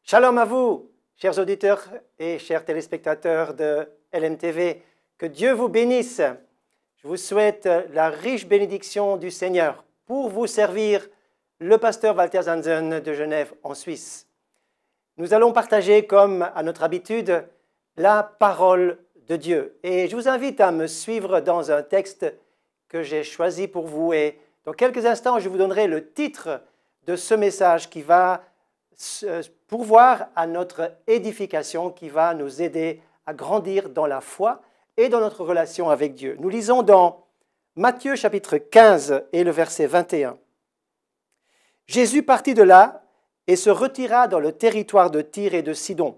Shalom à vous, chers auditeurs et chers téléspectateurs de LMTV. Que Dieu vous bénisse. Je vous souhaite la riche bénédiction du Seigneur pour vous servir, le pasteur Walter Zanzen de Genève en Suisse. Nous allons partager, comme à notre habitude, la parole de Dieu. Et je vous invite à me suivre dans un texte que j'ai choisi pour vous. Et dans quelques instants, je vous donnerai le titre de ce message qui va pourvoir à notre édification, qui va nous aider à grandir dans la foi et dans notre relation avec Dieu. Nous lisons dans Matthieu chapitre 15 et le verset 21. Jésus partit de là et se retira dans le territoire de Tyr et de Sidon.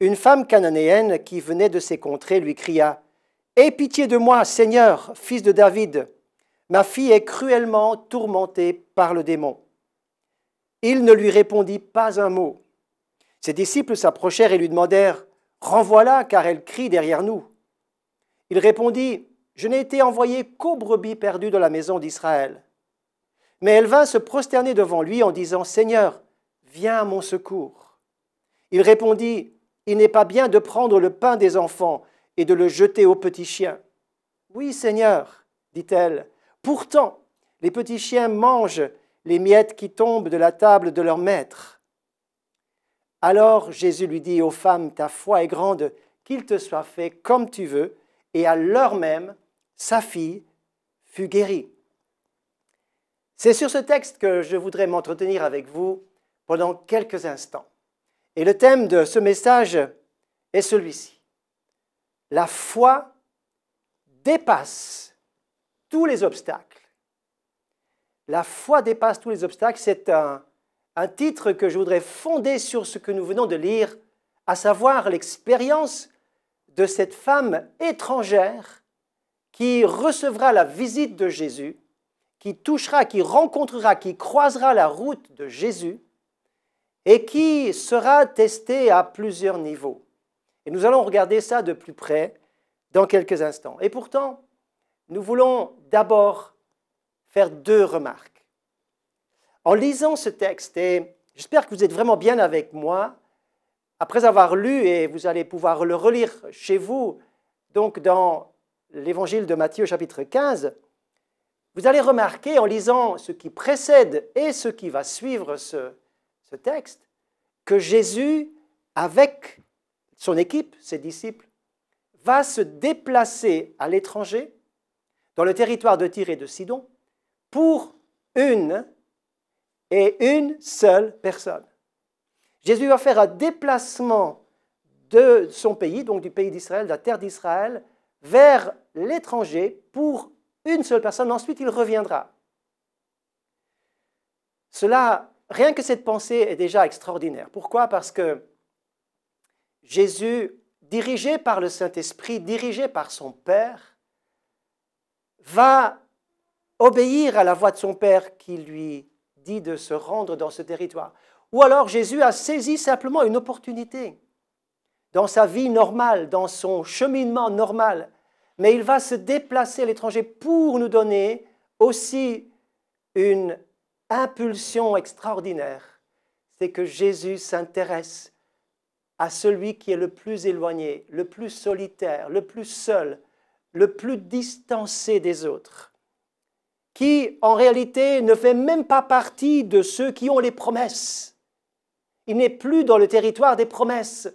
Une femme cananéenne qui venait de ces contrées lui cria « Aie pitié de moi, Seigneur, fils de David, ma fille est cruellement tourmentée par le démon. » Il ne lui répondit pas un mot. Ses disciples s'approchèrent et lui demandèrent « Renvoie-la, car elle crie derrière nous. » Il répondit « Je n'ai été envoyé qu'aux brebis perdues de la maison d'Israël. » Mais elle vint se prosterner devant lui en disant « Seigneur, viens à mon secours. » Il répondit « Il n'est pas bien de prendre le pain des enfants et de le jeter aux petits chiens. »« Oui, Seigneur, dit-elle, pourtant les petits chiens mangent les miettes qui tombent de la table de leur maître. » Alors Jésus lui dit aux femmes, « Ta foi est grande, qu'il te soit fait comme tu veux. » Et à l'heure même, sa fille fut guérie. C'est sur ce texte que je voudrais m'entretenir avec vous pendant quelques instants. Et le thème de ce message est celui-ci. La foi dépasse tous les obstacles. La foi dépasse tous les obstacles, c'est un titre que je voudrais fonder sur ce que nous venons de lire, à savoir l'expérience de cette femme étrangère qui recevra la visite de Jésus, qui touchera, qui rencontrera, qui croisera la route de Jésus et qui sera testée à plusieurs niveaux. Et nous allons regarder ça de plus près dans quelques instants. Et pourtant, nous voulons d'abord faire deux remarques. En lisant ce texte, et j'espère que vous êtes vraiment bien avec moi, après avoir lu, et vous allez pouvoir le relire chez vous, donc dans l'évangile de Matthieu chapitre 15, vous allez remarquer en lisant ce qui précède et ce qui va suivre ce texte, que Jésus, avec son équipe, ses disciples, va se déplacer à l'étranger, dans le territoire de Tyr et de Sidon, pour une seule personne. Jésus va faire un déplacement de son pays, donc du pays d'Israël, de la terre d'Israël, vers l'étranger pour une seule personne. Ensuite, il reviendra. Cela, rien que cette pensée est déjà extraordinaire. Pourquoi? Parce que Jésus, dirigé par le Saint-Esprit, dirigé par son Père, va obéir à la voix de son Père qui lui dit de se rendre dans ce territoire. Ou alors Jésus a saisi simplement une opportunité dans sa vie normale, dans son cheminement normal. Mais il va se déplacer à l'étranger pour nous donner aussi une impulsion extraordinaire. C'est que Jésus s'intéresse à celui qui est le plus éloigné, le plus solitaire, le plus seul, le plus distancé des autres, qui en réalité ne fait même pas partie de ceux qui ont les promesses. Il n'est plus dans le territoire des promesses.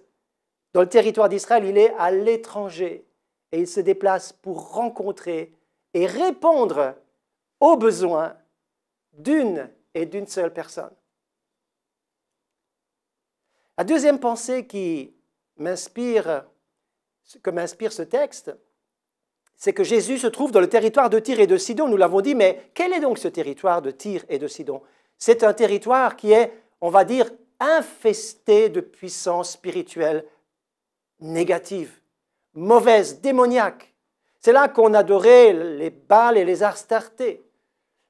Dans le territoire d'Israël, il est à l'étranger et il se déplace pour rencontrer et répondre aux besoins d'une et d'une seule personne. La deuxième pensée que m'inspire ce texte, c'est que Jésus se trouve dans le territoire de Tyr et de Sidon. Nous l'avons dit, mais quel est donc ce territoire de Tyr et de Sidon? C'est un territoire qui est, on va dire, infesté de puissances spirituelles négatives, mauvaises, démoniaques. C'est là qu'on adorait les Baals et les Astartés.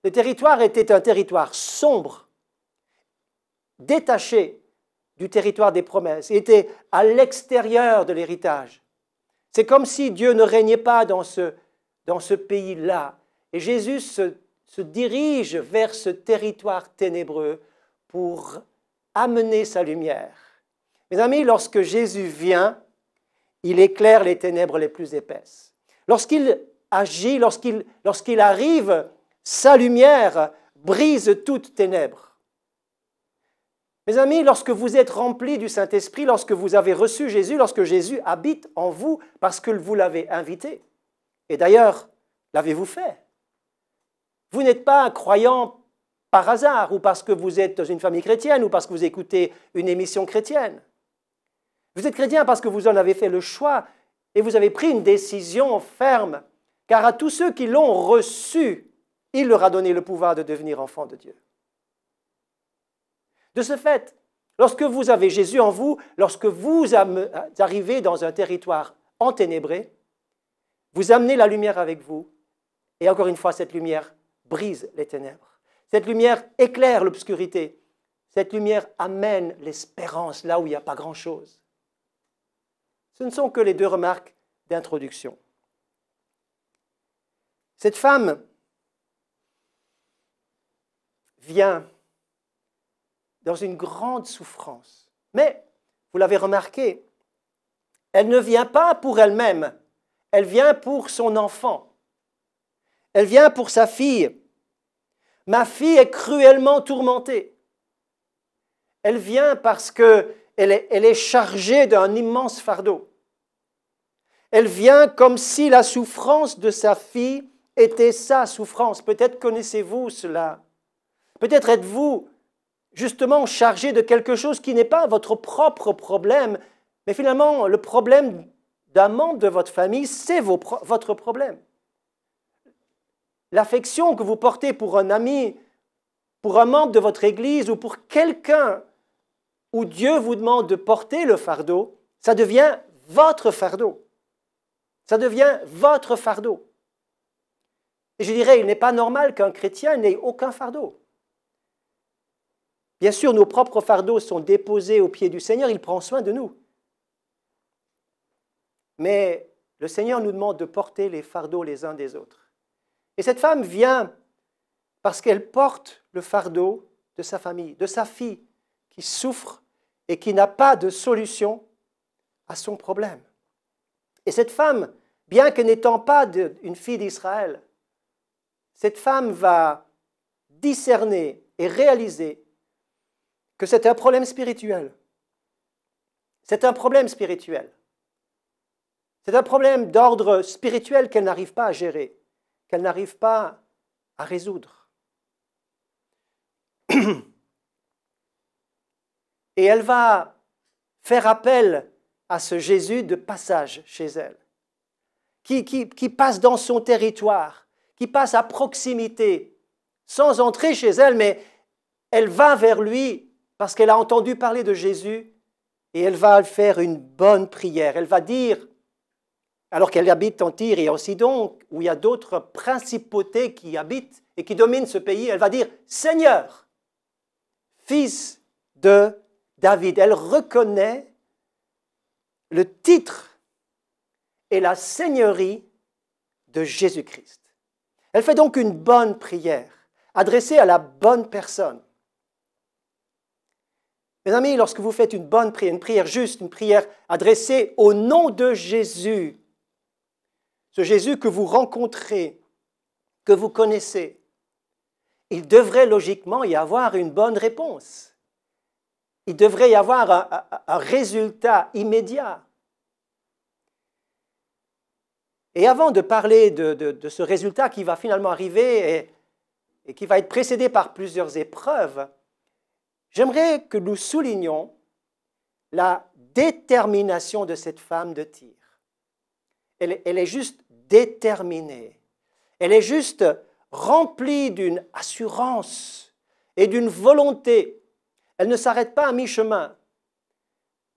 Le territoire était un territoire sombre, détaché du territoire des promesses. Il était à l'extérieur de l'héritage. C'est comme si Dieu ne régnait pas dans ce pays-là. Et Jésus se dirige vers ce territoire ténébreux pour amener sa lumière. Mes amis, lorsque Jésus vient, il éclaire les ténèbres les plus épaisses. Lorsqu'il agit, lorsqu'il arrive, sa lumière brise toute ténèbres. Mes amis, lorsque vous êtes remplis du Saint-Esprit, lorsque vous avez reçu Jésus, lorsque Jésus habite en vous parce que vous l'avez invité, et d'ailleurs, l'avez-vous fait? Vous n'êtes pas un croyant par hasard ou parce que vous êtes dans une famille chrétienne ou parce que vous écoutez une émission chrétienne. Vous êtes chrétien parce que vous en avez fait le choix et vous avez pris une décision ferme, car à tous ceux qui l'ont reçu, il leur a donné le pouvoir de devenir enfants de Dieu. De ce fait, lorsque vous avez Jésus en vous, lorsque vous arrivez dans un territoire enténébré, vous amenez la lumière avec vous, et encore une fois, cette lumière brise les ténèbres. Cette lumière éclaire l'obscurité. Cette lumière amène l'espérance là où il n'y a pas grand-chose. Ce ne sont que les deux remarques d'introduction. Cette femme vient dans une grande souffrance. Mais, vous l'avez remarqué, elle ne vient pas pour elle-même, elle vient pour son enfant. Elle vient pour sa fille. Ma fille est cruellement tourmentée. Elle vient parce qu'elle est chargée d'un immense fardeau. Elle vient comme si la souffrance de sa fille était sa souffrance. Peut-être connaissez-vous cela. Peut-être êtes-vous justement chargé de quelque chose qui n'est pas votre propre problème, mais finalement le problème d'un membre de votre famille, c'est votre problème. L'affection que vous portez pour un ami, pour un membre de votre église ou pour quelqu'un où Dieu vous demande de porter le fardeau, ça devient votre fardeau. Ça devient votre fardeau. Et je dirais, il n'est pas normal qu'un chrétien n'ait aucun fardeau. Bien sûr, nos propres fardeaux sont déposés aux pieds du Seigneur, il prend soin de nous. Mais le Seigneur nous demande de porter les fardeaux les uns des autres. Et cette femme vient parce qu'elle porte le fardeau de sa famille, de sa fille, qui souffre et qui n'a pas de solution à son problème. Et cette femme, bien que n'étant pas une fille d'Israël, cette femme va discerner et réaliser que c'est un problème spirituel. C'est un problème spirituel. C'est un problème d'ordre spirituel qu'elle n'arrive pas à gérer, qu'elle n'arrive pas à résoudre. Et elle va faire appel à ce Jésus de passage chez elle, qui passe dans son territoire, qui passe à proximité, sans entrer chez elle, mais elle va vers lui parce qu'elle a entendu parler de Jésus et elle va faire une bonne prière. Elle va dire, alors qu'elle habite en Tyr et en Sidon, où il y a d'autres principautés qui habitent et qui dominent ce pays, elle va dire « Seigneur, fils de David ». Elle reconnaît le titre et la seigneurie de Jésus-Christ. Elle fait donc une bonne prière, adressée à la bonne personne. Mes amis, lorsque vous faites une bonne prière, une prière juste, une prière adressée au nom de Jésus, ce Jésus que vous rencontrez, que vous connaissez, il devrait logiquement y avoir une bonne réponse. Il devrait y avoir un résultat immédiat. Et avant de parler de ce résultat qui va finalement arriver et qui va être précédé par plusieurs épreuves, j'aimerais que nous soulignions la détermination de cette femme de Tyr. Elle est juste déterminée. Elle est juste remplie d'une assurance et d'une volonté. Elle ne s'arrête pas à mi-chemin.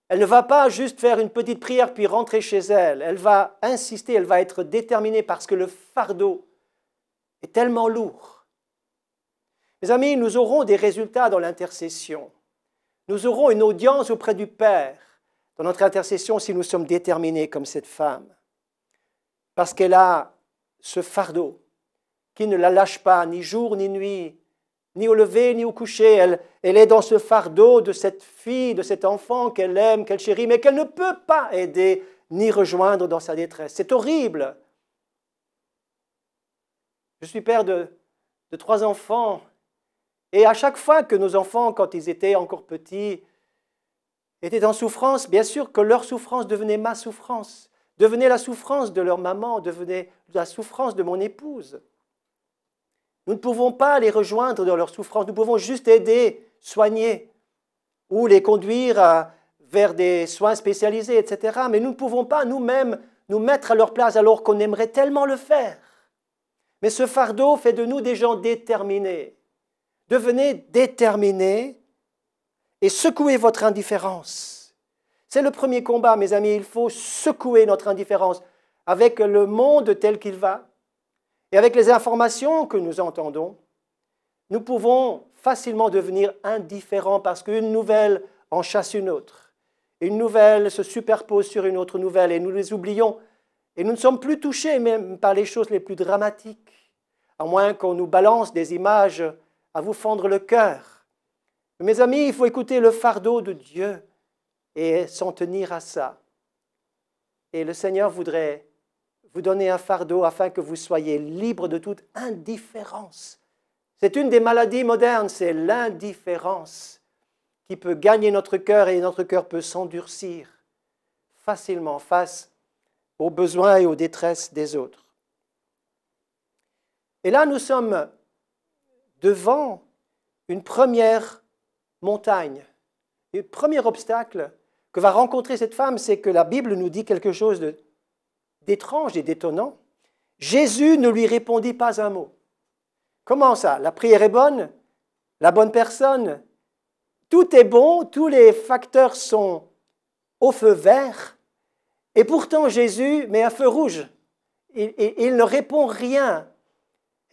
Elle ne va pas juste faire une petite prière puis rentrer chez elle. Elle va insister, elle va être déterminée parce que le fardeau est tellement lourd. Mes amis, nous aurons des résultats dans l'intercession. Nous aurons une audience auprès du Père dans notre intercession si nous sommes déterminés comme cette femme. Parce qu'elle a ce fardeau qui ne la lâche pas ni jour ni nuit, ni au lever, ni au coucher. Elle est dans ce fardeau de cette fille, de cet enfant qu'elle aime, qu'elle chérit, mais qu'elle ne peut pas aider ni rejoindre dans sa détresse. C'est horrible. Je suis père de 3 enfants, et à chaque fois que nos enfants, quand ils étaient encore petits, étaient en souffrance, bien sûr que leur souffrance devenait ma souffrance, devenait la souffrance de leur maman, devenait la souffrance de mon épouse. Nous ne pouvons pas les rejoindre dans leur souffrance, nous pouvons juste aider, soigner, ou les conduire vers des soins spécialisés, etc. Mais nous ne pouvons pas nous-mêmes nous mettre à leur place alors qu'on aimerait tellement le faire. Mais ce fardeau fait de nous des gens déterminés. Devenez déterminés et secouez votre indifférence. C'est le premier combat, mes amis. Il faut secouer notre indifférence avec le monde tel qu'il va et avec les informations que nous entendons. Nous pouvons facilement devenir indifférents parce qu'une nouvelle en chasse une autre. Une nouvelle se superpose sur une autre nouvelle et nous les oublions. Et nous ne sommes plus touchés même par les choses les plus dramatiques, à moins qu'on nous balance des images à vous fendre le cœur. Mes amis, il faut écouter le fardeau de Dieu et s'en tenir à ça. Et le Seigneur voudrait vous donner un fardeau afin que vous soyez libres de toute indifférence. C'est une des maladies modernes, c'est l'indifférence qui peut gagner notre cœur et notre cœur peut s'endurcir facilement face aux besoins et aux détresses des autres. Et là, nous sommes devant une première montagne. Le premier obstacle que va rencontrer cette femme, c'est que la Bible nous dit quelque chose d'étrange et d'étonnant. Jésus ne lui répondit pas un mot. Comment ça? La prière est bonne? La bonne personne? Tout est bon, tous les facteurs sont au feu vert, et pourtant Jésus met un feu rouge. Il ne répond rien.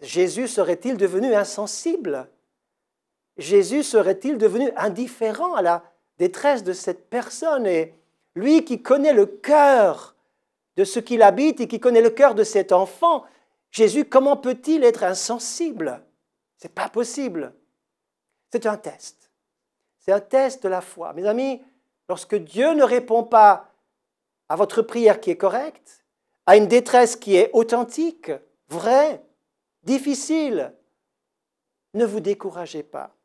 Jésus serait-il devenu insensible? Jésus serait-il devenu indifférent à la détresse de cette personne? Et lui qui connaît le cœur de ce qu'il habite et qui connaît le cœur de cet enfant, Jésus, comment peut-il être insensible? Ce n'est pas possible. C'est un test. C'est un test de la foi. Mes amis, lorsque Dieu ne répond pas à votre prière qui est correcte, à une détresse qui est authentique, vraie, difficile, ne vous découragez pas.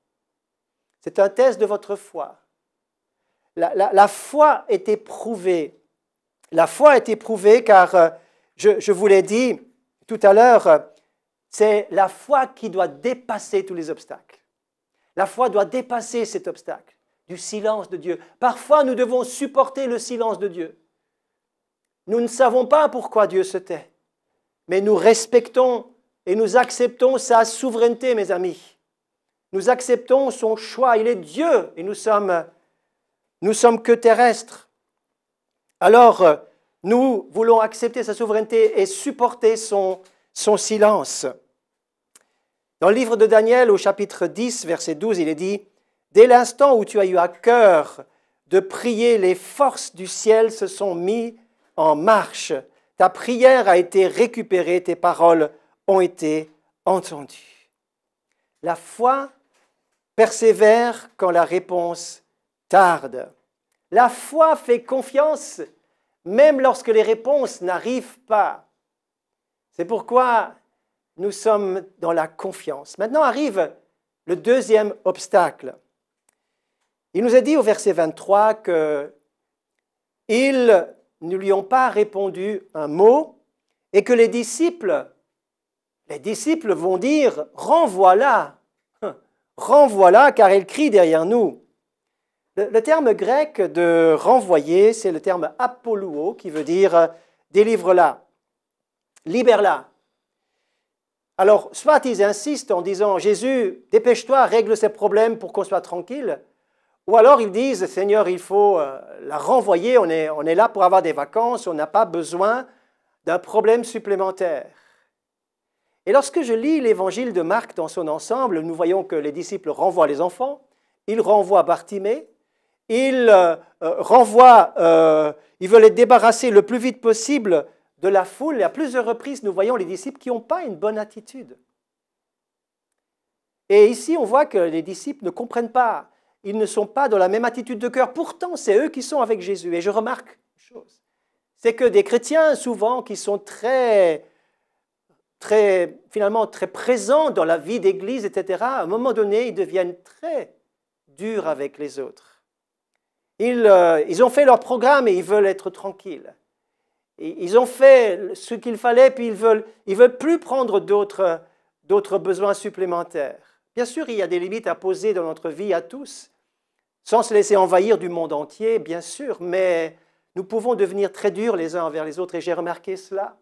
C'est un test de votre foi. La foi est éprouvée. La foi est éprouvée car, je vous l'ai dit tout à l'heure, c'est la foi qui doit dépasser tous les obstacles. La foi doit dépasser cet obstacle du silence de Dieu. Parfois, nous devons supporter le silence de Dieu. Nous ne savons pas pourquoi Dieu se tait, mais nous respectons et nous acceptons sa souveraineté, mes amis. Nous acceptons son choix. Il est Dieu et nous sommes que terrestres. Alors, nous voulons accepter sa souveraineté et supporter son silence. Dans le livre de Daniel, au chapitre 10, verset 12, il est dit « Dès l'instant où tu as eu à cœur de prier, les forces du ciel se sont mises en marche. Ta prière a été récupérée, tes paroles ont été entendues. » La foi persévère quand la réponse tarde. La foi fait confiance même lorsque les réponses n'arrivent pas. C'est pourquoi nous sommes dans la confiance. Maintenant arrive le deuxième obstacle. Il nous a dit au verset 23 qu'ils ne lui ont pas répondu un mot et que les disciples vont dire « renvoie-la, renvoie-la car elle crie derrière nous ». Le terme grec de renvoyer, c'est le terme apolluo qui veut dire délivre-la, libère-la. Alors, soit ils insistent en disant Jésus, dépêche-toi, règle ces problèmes pour qu'on soit tranquille, ou alors ils disent Seigneur, il faut la renvoyer, on est là pour avoir des vacances, on n'a pas besoin d'un problème supplémentaire. Et lorsque je lis l'évangile de Marc dans son ensemble, nous voyons que les disciples renvoient les enfants, ils renvoient Bartimée, ils veulent être débarrassés le plus vite possible de la foule. Et à plusieurs reprises, nous voyons les disciples qui n'ont pas une bonne attitude. Et ici, on voit que les disciples ne comprennent pas. Ils ne sont pas dans la même attitude de cœur. Pourtant, c'est eux qui sont avec Jésus. Et je remarque une chose, c'est que des chrétiens, souvent, qui sont finalement très présents dans la vie d'église, etc., à un moment donné, ils deviennent très durs avec les autres. Ils ont fait leur programme et ils veulent être tranquilles. Ils ont fait ce qu'il fallait, puis ils veulent plus prendre d'autres besoins supplémentaires. Bien sûr, il y a des limites à poser dans notre vie à tous, sans se laisser envahir du monde entier, bien sûr, mais nous pouvons devenir très durs les uns envers les autres, et j'ai remarqué cela.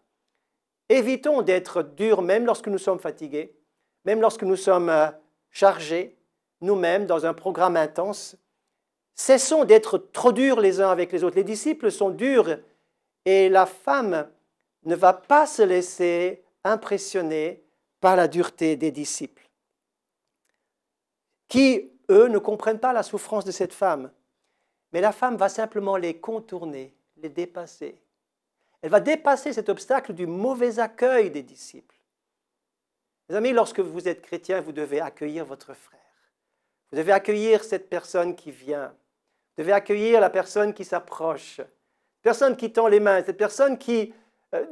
Évitons d'être durs même lorsque nous sommes fatigués, même lorsque nous sommes chargés, nous-mêmes, dans un programme intense. Cessons d'être trop durs les uns avec les autres. Les disciples sont durs, et la femme ne va pas se laisser impressionner par la dureté des disciples, qui, eux, ne comprennent pas la souffrance de cette femme. Mais la femme va simplement les contourner, les dépasser. Elle va dépasser cet obstacle du mauvais accueil des disciples. Mes amis, lorsque vous êtes chrétien, vous devez accueillir votre frère. Vous devez accueillir cette personne qui vient. Vous devez accueillir la personne qui s'approche. Personne qui tend les mains, cette personne qui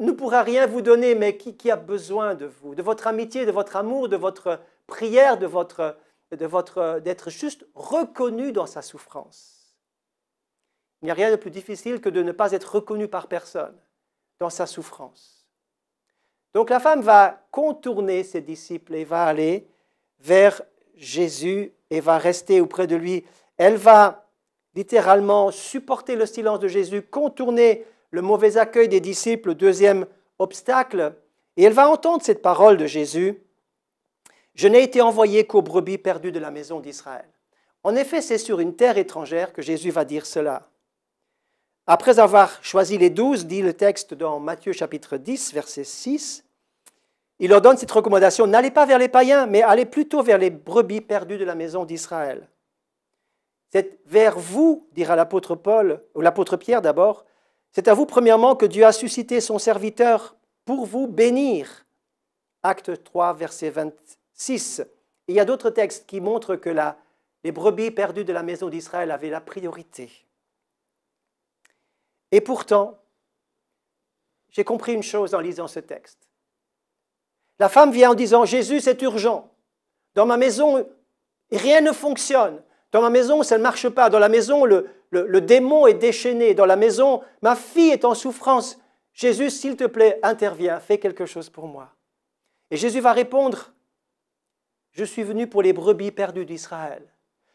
ne pourra rien vous donner, mais qui a besoin de vous, de votre amitié, de votre amour, de votre prière, d'être juste reconnu dans sa souffrance. Il n'y a rien de plus difficile que de ne pas être reconnu par personne dans sa souffrance. Donc la femme va contourner ses disciples et va aller vers Jésus et va rester auprès de lui. Elle va littéralement supporter le silence de Jésus, contourner le mauvais accueil des disciples, le deuxième obstacle, et elle va entendre cette parole de Jésus. « Je n'ai été envoyé qu'aux brebis perdues de la maison d'Israël. » En effet, c'est sur une terre étrangère que Jésus va dire cela. Après avoir choisi les 12, dit le texte dans Matthieu chapitre 10, verset 6, il leur donne cette recommandation, « N'allez pas vers les païens, mais allez plutôt vers les brebis perdues de la maison d'Israël. » C'est vers vous, dira l'apôtre Paul, ou l'apôtre Pierre d'abord, c'est à vous premièrement que Dieu a suscité son serviteur pour vous bénir. Acte 3, verset 26. Il y a d'autres textes qui montrent que les brebis perdues de la maison d'Israël avaient la priorité. Et pourtant, j'ai compris une chose en lisant ce texte. La femme vient en disant, Jésus, c'est urgent. Dans ma maison, rien ne fonctionne. Dans ma maison, ça ne marche pas. Dans la maison, le démon est déchaîné. Dans la maison, ma fille est en souffrance. Jésus, s'il te plaît, interviens, fais quelque chose pour moi. Et Jésus va répondre, je suis venu pour les brebis perdues d'Israël.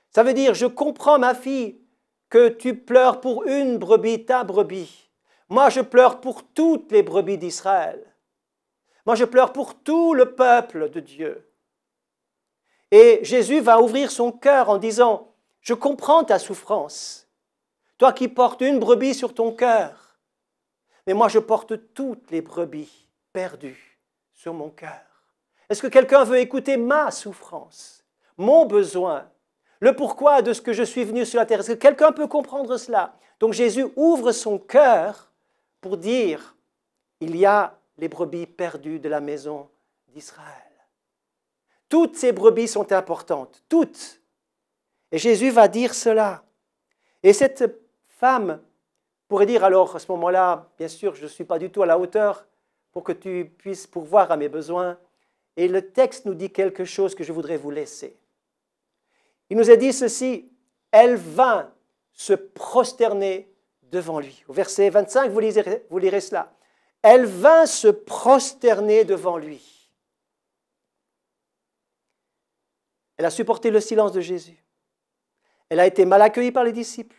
Ça veut dire, je comprends, ma fille, que tu pleures pour une brebis, ta brebis. Moi, je pleure pour toutes les brebis d'Israël. Moi, je pleure pour tout le peuple de Dieu. Et Jésus va ouvrir son cœur en disant, je comprends ta souffrance. Toi qui portes une brebis sur ton cœur. Mais moi, je porte toutes les brebis perdues sur mon cœur. Est-ce que quelqu'un veut écouter ma souffrance, mon besoin, le pourquoi de ce que je suis venu sur la terre? Est-ce que quelqu'un peut comprendre cela? Donc Jésus ouvre son cœur pour dire, il y a les brebis perdues de la maison d'Israël. Toutes ces brebis sont importantes, toutes. Et Jésus va dire cela. Et cette femme pourrait dire, alors à ce moment-là, bien sûr, je ne suis pas du tout à la hauteur pour que tu puisses pourvoir à mes besoins. Et le texte nous dit quelque chose que je voudrais vous laisser. Il nous a dit ceci, elle vint se prosterner devant lui. Au verset 25, vous lirez cela. Elle vint se prosterner devant lui. Elle a supporté le silence de Jésus. Elle a été mal accueillie par les disciples.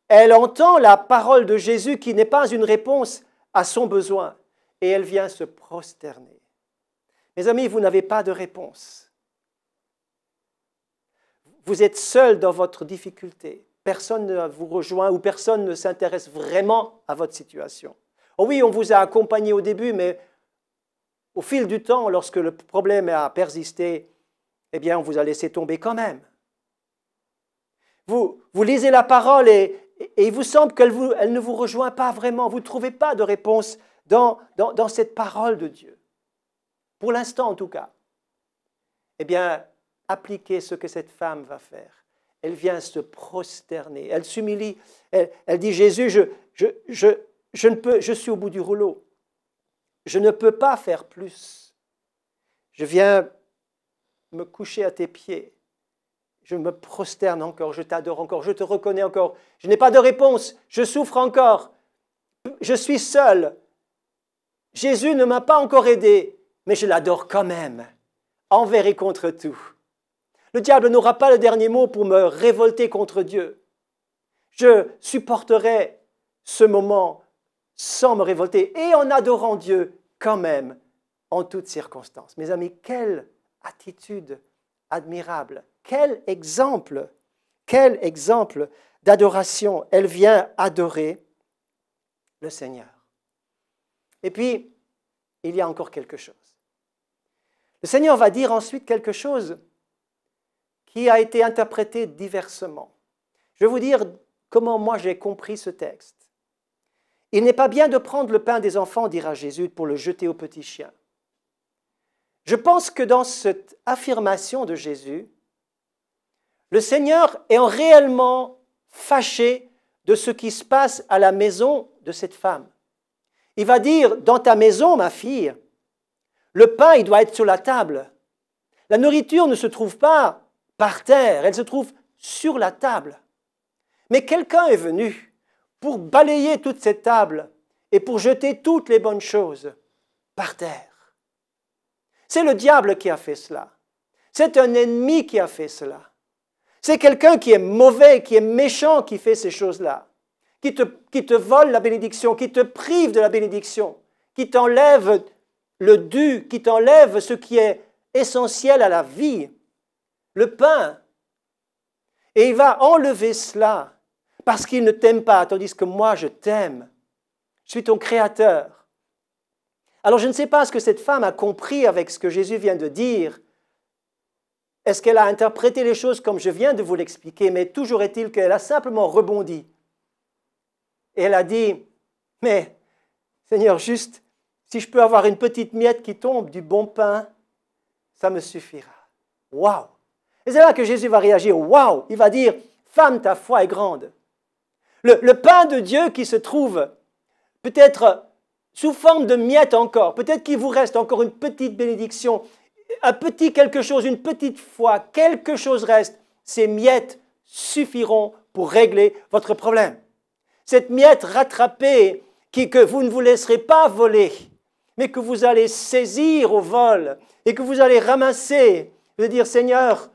Elle entend la parole de Jésus qui n'est pas une réponse à son besoin. Et elle vient se prosterner. Mes amis, vous n'avez pas de réponse. Vous êtes seul dans votre difficulté. Personne ne vous rejoint ou personne ne s'intéresse vraiment à votre situation. Oh oui, on vous a accompagné au début, mais au fil du temps, lorsque le problème a persisté, eh bien, on vous a laissé tomber quand même. Vous lisez la parole et il vous semble qu'elle ne vous rejoint pas vraiment. Vous ne trouvez pas de réponse dans cette parole de Dieu. Pour l'instant, en tout cas. Eh bien, appliquer ce que cette femme va faire. Elle vient se prosterner, elle s'humilie, elle dit, Jésus, je suis au bout du rouleau. Je ne peux pas faire plus. Je viens me coucher à tes pieds. Je me prosterne encore, je t'adore encore, je te reconnais encore. Je n'ai pas de réponse, je souffre encore. Je suis seul. Jésus ne m'a pas encore aidé, mais je l'adore quand même, envers et contre tout. Le diable n'aura pas le dernier mot pour me révolter contre Dieu. Je supporterai ce moment sans me révolter et en adorant Dieu quand même, en toutes circonstances. Mes amis, quelle attitude admirable, quel exemple d'adoration. Elle vient adorer le Seigneur. Et puis, il y a encore quelque chose. Le Seigneur va dire ensuite quelque chose qui a été interprété diversement. Je vais vous dire comment moi j'ai compris ce texte. Il n'est pas bien de prendre le pain des enfants, dira Jésus, pour le jeter aux petits chiens. Je pense que dans cette affirmation de Jésus, le Seigneur est réellement fâché de ce qui se passe à la maison de cette femme. Il va dire, dans ta maison, ma fille, le pain, il doit être sur la table. La nourriture ne se trouve pas par terre, elle se trouve sur la table. Mais quelqu'un est venu pour balayer toute cette table et pour jeter toutes les bonnes choses par terre. C'est le diable qui a fait cela. C'est un ennemi qui a fait cela. C'est quelqu'un qui est mauvais, qui est méchant, qui fait ces choses-là, qui te vole la bénédiction, qui te prive de la bénédiction, qui t'enlève le dû, qui t'enlève ce qui est essentiel à la vie, le pain. Et il va enlever cela parce qu'il ne t'aime pas, tandis que moi, je t'aime. Je suis ton créateur. Alors, je ne sais pas ce que cette femme a compris avec ce que Jésus vient de dire. Est-ce qu'elle a interprété les choses comme je viens de vous l'expliquer? Mais toujours est-il qu'elle a simplement rebondi. Et elle a dit, mais Seigneur, juste, si je peux avoir une petite miette qui tombe du bon pain, ça me suffira. Waouh! Et c'est là que Jésus va réagir. Waouh! Il va dire, femme, ta foi est grande. Le pain de Dieu qui se trouve peut-être sous forme de miettes encore, peut-être qu'il vous reste encore une petite bénédiction, un petit quelque chose, une petite foi, quelque chose reste, ces miettes suffiront pour régler votre problème. Cette miette rattrapée que vous ne vous laisserez pas voler, mais que vous allez saisir au vol et que vous allez ramasser, de dire Seigneur,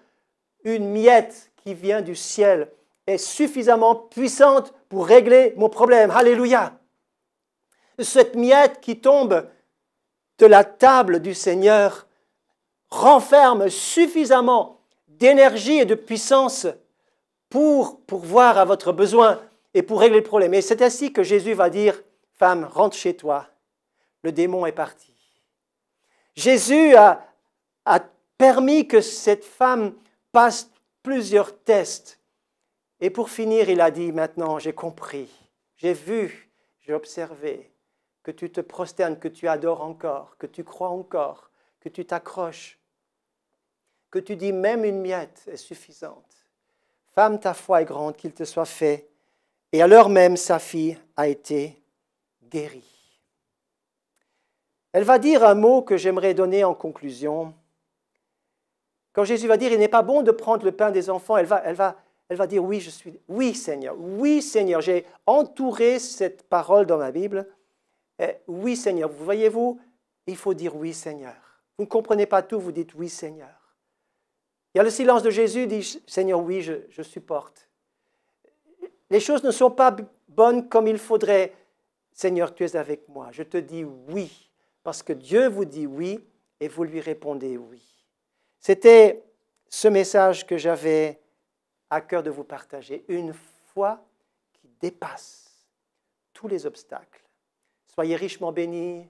une miette qui vient du ciel est suffisamment puissante pour régler mon problème. Alléluia! Cette miette qui tombe de la table du Seigneur renferme suffisamment d'énergie et de puissance pour pourvoir à votre besoin et pour régler le problème. Et c'est ainsi que Jésus va dire, femme, rentre chez toi, le démon est parti. Jésus a permis que cette femme passe plusieurs tests. Et pour finir, il a dit, maintenant, j'ai compris, j'ai vu, j'ai observé que tu te prosternes, que tu adores encore, que tu crois encore, que tu t'accroches, que tu dis même une miette est suffisante. Femme, ta foi est grande, qu'il te soit fait. Et à l'heure même, sa fille a été guérie. Elle va dire un mot que j'aimerais donner en conclusion. Quand Jésus va dire, il n'est pas bon de prendre le pain des enfants, elle va dire, oui Seigneur, j'ai entouré cette parole dans ma Bible. Oui Seigneur, vous voyez-vous, il faut dire oui Seigneur. Vous ne comprenez pas tout, vous dites oui Seigneur. Il y a le silence de Jésus, dit Seigneur, oui, je supporte. Les choses ne sont pas bonnes comme il faudrait. Seigneur, tu es avec moi. Je te dis oui, parce que Dieu vous dit oui et vous lui répondez oui. C'était ce message que j'avais à cœur de vous partager. Une foi qui dépasse tous les obstacles. Soyez richement bénis.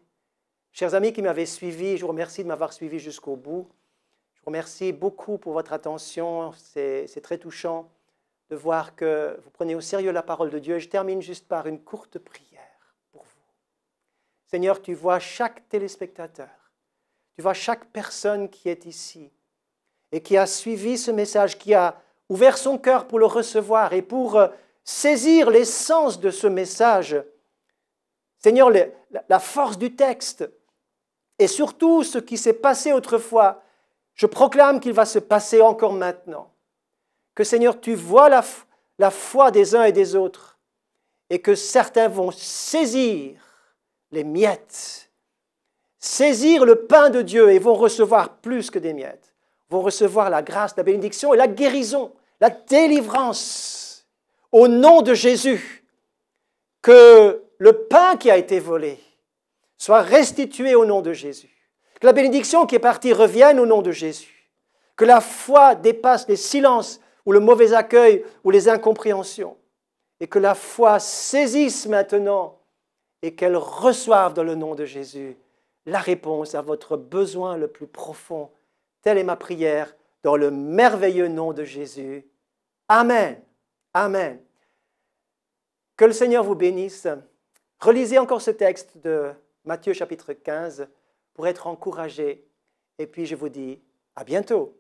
Chers amis qui m'avaient suivi, je vous remercie de m'avoir suivi jusqu'au bout. Je vous remercie beaucoup pour votre attention. C'est très touchant de voir que vous prenez au sérieux la parole de Dieu. Et je termine juste par une courte prière pour vous. Seigneur, tu vois chaque téléspectateur. Tu vois chaque personne qui est ici. et qui a suivi ce message, qui a ouvert son cœur pour le recevoir et pour saisir l'essence de ce message. Seigneur, la force du texte et surtout ce qui s'est passé autrefois, je proclame qu'il va se passer encore maintenant. Que Seigneur, tu vois la foi des uns et des autres et que certains vont saisir les miettes, saisir le pain de Dieu et vont recevoir plus que des miettes, vont recevoir la grâce, la bénédiction et la guérison, la délivrance au nom de Jésus. Que le pain qui a été volé soit restitué au nom de Jésus. Que la bénédiction qui est partie revienne au nom de Jésus. Que la foi dépasse les silences ou le mauvais accueil ou les incompréhensions. Et que la foi saisisse maintenant et qu'elle reçoive dans le nom de Jésus la réponse à votre besoin le plus profond. Telle est ma prière dans le merveilleux nom de Jésus. Amen. Amen. Que le Seigneur vous bénisse. Relisez encore ce texte de Matthieu chapitre 15 pour être encouragé. Et puis je vous dis à bientôt.